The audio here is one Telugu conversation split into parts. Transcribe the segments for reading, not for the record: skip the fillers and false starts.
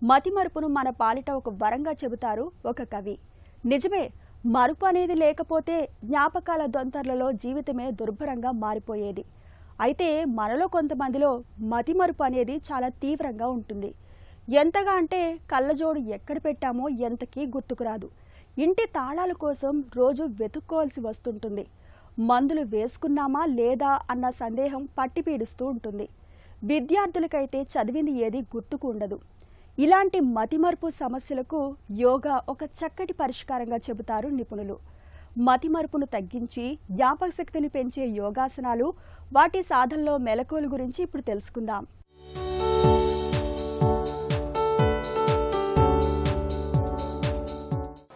మతిమరుపును మన పాలిట ఒక వరంగా చెబుతారు ఒక కవి. నిజమే, మరుపు అనేది లేకపోతే జ్ఞాపకాల దొంతర్లలో జీవితమే దుర్భరంగా మారిపోయేది. అయితే మనలో కొంతమందిలో మతిమరుపు అనేది చాలా తీవ్రంగా ఉంటుంది. ఎంతగా అంటే కళ్ళజోడు ఎక్కడ పెట్టామో ఎంతకీ గుర్తుకురాదు. ఇంటి తాళాల కోసం రోజు వెతుక్కోవాల్సి వస్తుంటుంది. మందులు వేసుకున్నామా లేదా అన్న సందేహం పట్టి పీడిస్తూ ఉంటుంది. విద్యార్థులకైతే చదివింది ఏది గుర్తుకు ఉండదు. ఇలాంటి మతిమరుపు సమస్యలకు యోగా ఒక చక్కటి పరిష్కారంగా చెబుతారు నిపుణులు. మతిమరుపును తగ్గించి జ్ఞాపకశక్తిని పెంచే యోగాసనాలు, వాటి సాధనలో మెలకువల గురించి ఇప్పుడు తెలుసుకుందాం.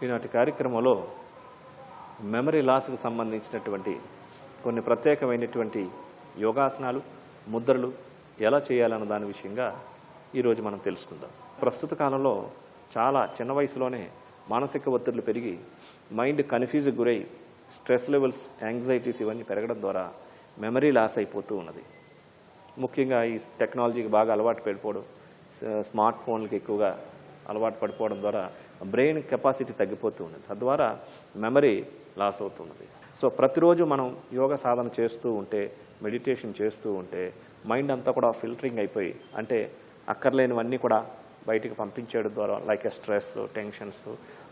ఈనాటి కార్యక్రమంలో మెమరీ లాస్కి సంబంధించినటువంటి కొన్ని ప్రత్యేకమైనటువంటి యోగాసనాలు, ముద్రలు ఎలా చేయాలన్న దాని విషయంగా ఈరోజు మనం తెలుసుకుందాం. ప్రస్తుత కాలంలో చాలా చిన్న వయసులోనే మానసిక ఒత్తిళ్లు పెరిగి మైండ్ కన్ఫ్యూజ్కి గురై స్ట్రెస్ లెవెల్స్, యాంగ్జైటీస్ ఇవన్నీ పెరగడం ద్వారా మెమరీ లాస్ అయిపోతూ ఉన్నది. ముఖ్యంగా ఈ టెక్నాలజీకి బాగా అలవాటు పడిపోవడం, స్మార్ట్ ఫోన్లకి ఎక్కువగా అలవాటు పడిపోవడం ద్వారా బ్రెయిన్ కెపాసిటీ తగ్గిపోతూ ఉన్నది. తద్వారా మెమరీ లాస్ అవుతున్నది. సో ప్రతిరోజు మనం యోగా సాధన చేస్తూ ఉంటే, మెడిటేషన్ చేస్తూ ఉంటే మైండ్ అంతా కూడా ఫిల్టరింగ్ అయిపోయి, అంటే అక్కర్లేనివన్నీ కూడా బయటికి పంపించేయడం ద్వారా, లైక్ స్ట్రెస్, టెన్షన్స్,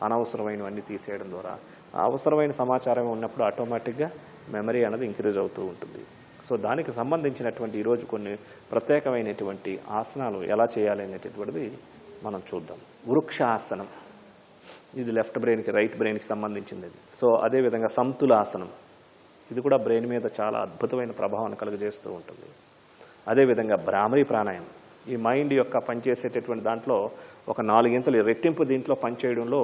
అనవసరమైనవన్నీ తీసేయడం ద్వారా అవసరమైన సమాచారం ఉన్నప్పుడు ఆటోమేటిక్గా మెమరీ అనేది ఇంక్రీజ్ అవుతూ ఉంటుంది. సో దానికి సంబంధించినటువంటి ఈరోజు కొన్ని ప్రత్యేకమైనటువంటి ఆసనాలు ఎలా చేయాలి అనేటటువంటిది మనం చూద్దాం. వృక్ష ఆసనం, ఇది లెఫ్ట్ బ్రెయిన్కి, రైట్ బ్రెయిన్కి సంబంధించింది. సో అదేవిధంగా సమతుల ఆసనం, ఇది కూడా బ్రెయిన్ మీద చాలా అద్భుతమైన ప్రభావాన్ని కలుగజేస్తూ ఉంటుంది. అదేవిధంగా భ్రామరీ ప్రాణాయామం, ఈ మైండ్ యొక్క పనిచేసేటటువంటి దాంట్లో ఒక 4 గంటలు రెట్టింపు దీంట్లో పనిచేయడంలో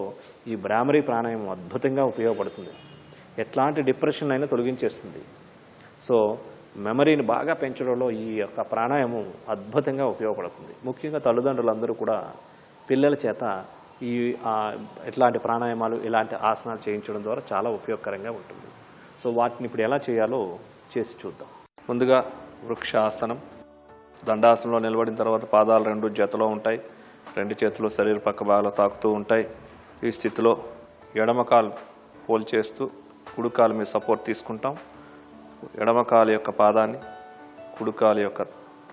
ఈ భ్రామరీ ప్రాణాయామం అద్భుతంగా ఉపయోగపడుతుంది. ఎట్లాంటి డిప్రెషన్ అయినా తొలగించేస్తుంది. సో మెమరీని బాగా పెంచడంలో ఈ యొక్క ప్రాణాయామం అద్భుతంగా ఉపయోగపడుతుంది. ముఖ్యంగా తల్లిదండ్రులందరూ కూడా పిల్లల చేత ఈ ఇట్లాంటి ప్రాణాయామాలు, ఇలాంటి ఆసనాలు చేయించడం ద్వారా చాలా ఉపయోగకరంగా ఉంటుంది. సో వాటిని ఇప్పుడు ఎలా చేయాలో చేసి చూద్దాం. ముందుగా వృక్షాసనం. దండాసనంలో నిలబడిన తర్వాత పాదాలు 2 జతలో ఉంటాయి. 2 చేతులు శరీర పక్క భాగాలు తాకుతూ ఉంటాయి. ఈ స్థితిలో ఎడమ కాలు ఫోల్డ్ చేస్తూ కుడి కాలు మీద సపోర్ట్ తీసుకుంటాం. ఎడమ కాలు యొక్క పాదాన్ని కుడి కాలు యొక్క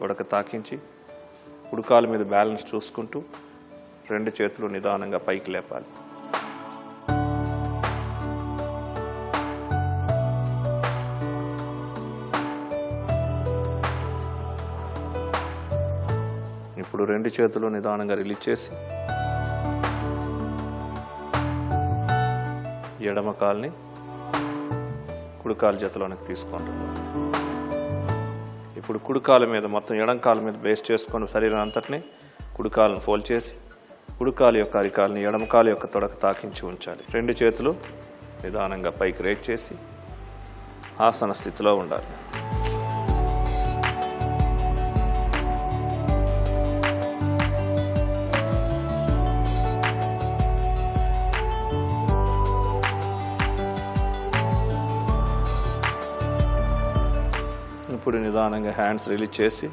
తొడక తాకించి కుడి కాలు మీద బ్యాలెన్స్ చూసుకుంటూ 2 చేతులు నిదానంగా పైకి లేపాలి. ఇప్పుడు 2 చేతులు నిదానంగా రిలీజ్ చేసి ఎడమ కాలుని కుడి కాలు జతలోనికి తీసుకోండి. ఇప్పుడు కుడి కాలు మీద, మొత్తం ఎడం కాలు మీద బేస్ చేసుకొని శరీరం అంతటిని కుడి కాలుని ఫోల్డ్ చేసి కుడి కాలు యొక్క అరికాలని ఎడమ కాలు యొక్క తొడక తాకించి ఉంచాలి. 2 చేతులు నిదానంగా పైకి రేట్ చేసి ఆసన స్థితిలో ఉండాలి. ఇప్పుడు నిదానంగా హ్యాండ్స్ రిలీజ్ చేసి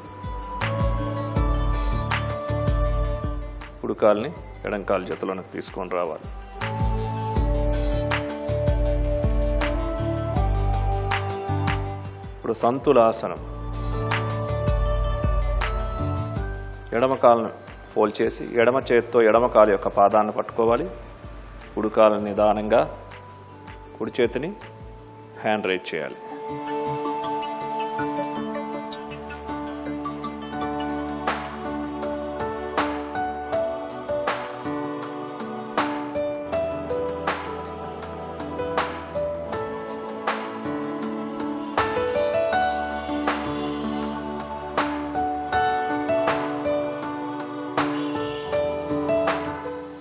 కుడి కాలుని ఎడం కాలు జతలోనికి తీసుకొని రావాలి. ఇప్పుడు సంతులాసనం. ఎడమ కాలును ఫోల్డ్ చేసి ఎడమ చేతితో ఎడమ కాలు యొక్క పాదాన్ని పట్టుకోవాలి. కుడి కాలుని నిదానంగా కుడి చేతిని హ్యాండ్ రైజ్ చేయాలి.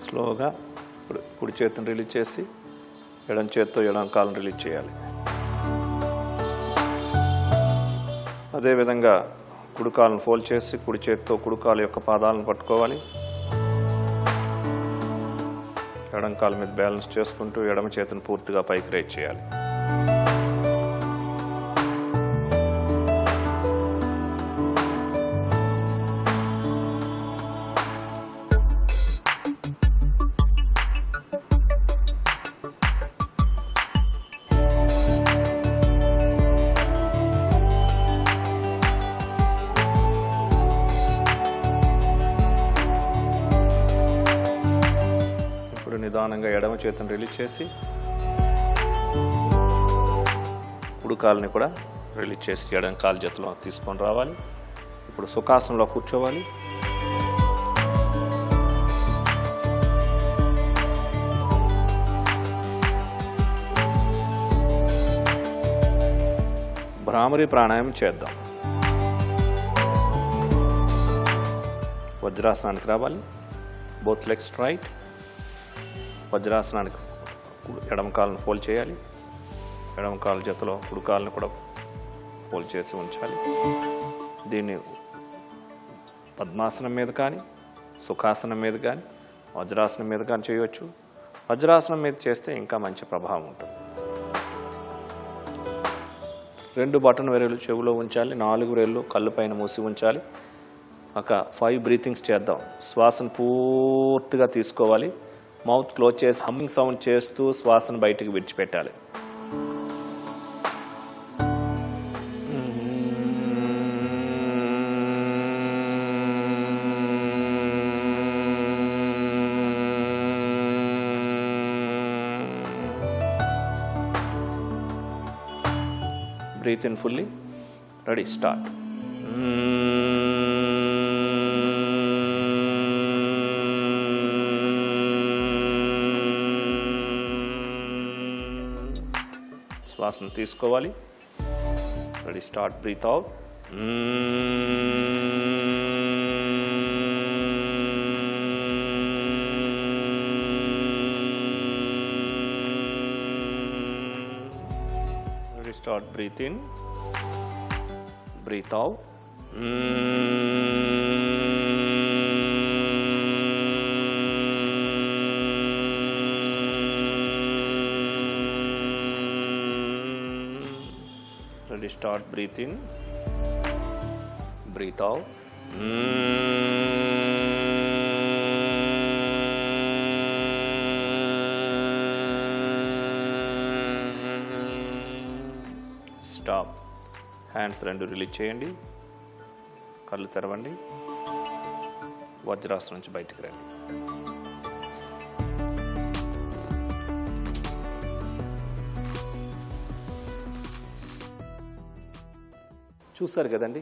స్లోగా కుడి చేతిని రిలీజ్ చేసి ఎడం చేతితో ఎడం కాలుని రిలీజ్ చేయాలి. అదేవిధంగా కుడి కాలును ఫోల్డ్ చేసి కుడి చేతితో కుడి కాలు యొక్క పాదాలను పట్టుకోవాలి. ఎడం కాలు మీద బ్యాలెన్స్ చేసుకుంటూ ఎడమ చేతిని పూర్తిగా పైకి రైజ్ చేయాలి. నిదానంగా ఎడమ చేతిని రిలీజ్ చేసి కుడి కాలుని కూడా రిలీజ్ చేసి ఎడమ కాలు జతలో తీసుకొని రావాలి. ఇప్పుడు సుఖాసనంలో కూర్చోవాలి. భ్రామరి ప్రాణాయామం చేద్దాం. వజ్రాసనానికి రావాలి. Both legs straight. వజ్రాసనానికి ఎడమ కాళ్ళను ఫోల్డ్ చేయాలి. ఎడమ కాలు జతలో కుడి కాళ్ళను కూడా ఫోల్డ్ చేసి ఉంచాలి. దీన్ని పద్మాసనం మీద కానీ, సుఖాసనం మీద కానీ, వజ్రాసనం మీద కానీ చేయవచ్చు. వజ్రాసనం మీద చేస్తే ఇంకా మంచి ప్రభావం ఉంటుంది. 2 బటన్ వేరేలు చెవులో ఉంచాలి. 4 వేళ్ళు కళ్ళు పైన మూసి ఉంచాలి. ఒక 5 బ్రీతింగ్స్ చేద్దాం. శ్వాసను పూర్తిగా తీసుకోవాలి. మౌత్ క్లోజ్ చేసి హమ్మింగ్ సౌండ్ చేస్తూ శ్వాసను బయటికి విడిచిపెట్టాలి. Breathe in fully. Ready, start. శ్వాసను తీసుకోవాలి. Ready, start. Breathe out. Start, breathe in, breathe out. Ready, start, breathe in, breathe out. Stop. Hands 2 release చేయండి. కళ్ళు తెరవండి. వజ్రాసనం నుంచి బయటికి రండి. చూసారు కదండి,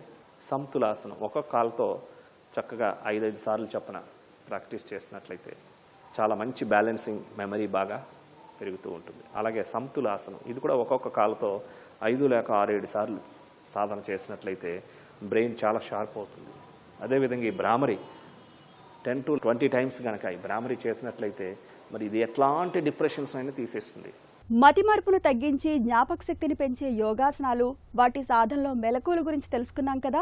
సమతులాసనం. ఒక్కొక్క కాలుతో చక్కగా 5 సార్లు చొప్పున ప్రాక్టీస్ చేసినట్లయితే చాలా మంచి బ్యాలెన్సింగ్ మెమరీ బాగా పెరుగుతూ ఉంటుంది. అలాగే సమతులాసనం, ఇది కూడా ఒక్కొక్క కాలుతో 5 లేక 6-7 సార్లు సాధన చేసినట్లయితే బ్రెయిన్ చాలా షార్ప్ అవుతుంది. అదేవిధంగా ఈ భ్రామరి 10 to 20 టైమ్స్ కనుక ఈ భ్రామరి చేసినట్లయితే మరి ఇది ఎట్లాంటి డిప్రెషన్స్ అయినా తీసేస్తుంది. మతిమరుపును తగ్గించి జ్ఞాపక శక్తిని పెంచే యోగాసనాలు, వాటి సాధనలో మెలకువల గురించి తెలుసుకున్నాం కదా.